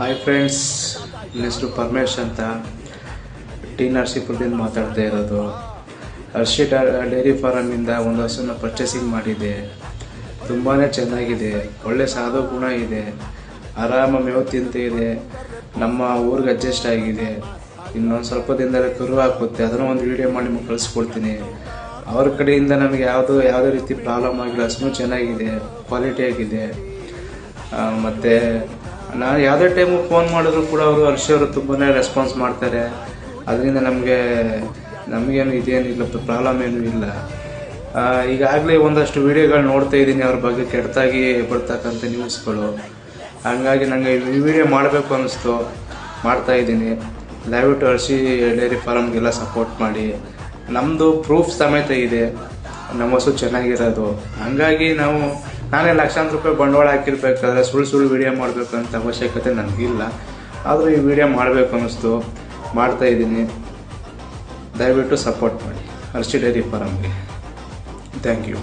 Hi friends, ನನ್ನ ಹೆಸರು ಪರಮೇಶ್ ಅಂತ ಟಿ ನರಸೀಪುರದಿಂದ ಮಾತಾಡ್ತಾ ಇರೋದು. ಹರ್ಷಿ ಡೈರಿ ಫಾರಮಿಂದ ಒಂದು ಹಸುನ ಪರ್ಚೇಸಿಂಗ್ ಮಾಡಿದೆ. ತುಂಬಾ ಚೆನ್ನಾಗಿದೆ, ಒಳ್ಳೆ ಸಾಧು ಗುಣ ಇದೆ, ಆರಾಮ ಮೇವು ತಿಂತ ಇದೆ, ನಮ್ಮ ಊರಿಗೆ ಅಡ್ಜಸ್ಟ್ ಆಗಿದೆ. ಇನ್ನೊಂದು ಸ್ವಲ್ಪ ದಿನದಲ್ಲಿ ಕರು ಹಾಕುತ್ತೆ, ಅದನ್ನು ಒಂದು ವೀಡಿಯೋ ಮಾಡಿ ನಿಮಗೆ ಕಳಿಸ್ಕೊಡ್ತೀನಿ. ಅವ್ರ ಕಡೆಯಿಂದ ನಮಗೆ ಯಾವುದೇ ರೀತಿ ಪ್ರಾಬ್ಲಮ್ ಆಗಿಲ್ಲ. ಹಸುನು ಚೆನ್ನಾಗಿದೆ, ಕ್ವಾಲಿಟಿ ಆಗಿದೆ. ಮತ್ತು ನಾನು ಯಾವುದೇ ಟೈಮು ಫೋನ್ ಮಾಡಿದ್ರು ಕೂಡ ಅವರು ಹರ್ಷಿಯವರು ತುಂಬಾ ರೆಸ್ಪಾನ್ಸ್ ಮಾಡ್ತಾರೆ. ಅದರಿಂದ ನಮಗೇನು ಇದೇನಿಲ್ಲ, ಪ್ರಾಬ್ಲಮ್ ಏನೂ ಇಲ್ಲ. ಈಗಾಗಲೇ ಒಂದಷ್ಟು ವೀಡಿಯೋಗಳು ನೋಡ್ತಾ ಇದ್ದೀನಿ ಅವ್ರ ಬಗ್ಗೆ ಕೆಟ್ಟದಾಗಿ ಬರ್ತಕ್ಕಂಥ ನ್ಯೂಸ್ಗಳು. ಹಾಗಾಗಿ ನನಗೆ ಈ ವಿಡಿಯೋ ಮಾಡಬೇಕು ಅನ್ನಿಸ್ತು, ಮಾಡ್ತಾಯಿದ್ದೀನಿ. ದಯವಿಟ್ಟು ಹರ್ಷಿ ಡೈರಿ ಫಾರಮ್ಗೆಲ್ಲ ಸಪೋರ್ಟ್ ಮಾಡಿ. ನಮ್ಮದು ಪ್ರೂಫ್ ಸಮೇತ ಇದೆ, ನಮ್ಮ ಹಸು ಚೆನ್ನಾಗಿರೋದು. ಹಾಗಾಗಿ ನಾನೇ ಲಕ್ಷಾಂತರ ರೂಪಾಯಿ ಬಂಡವಾಳ ಹಾಕಿರ್ಬೇಕಾದ್ರೆ ಸುಳ್ಳು ವೀಡಿಯೋ ಮಾಡಬೇಕಂತ ಅವಶ್ಯಕತೆ ನನಗಿಲ್ಲ. ಆದರೂ ಈ ವಿಡಿಯೋ ಮಾಡಬೇಕು ಅನ್ನಿಸ್ತು, ಮಾಡ್ತಾಯಿದ್ದೀನಿ. ದಯವಿಟ್ಟು ಸಪೋರ್ಟ್ ಮಾಡಿ ಹರ್ಷಿ ಡೈರಿ ಫಾರಮ್ಗೆ. Thank you.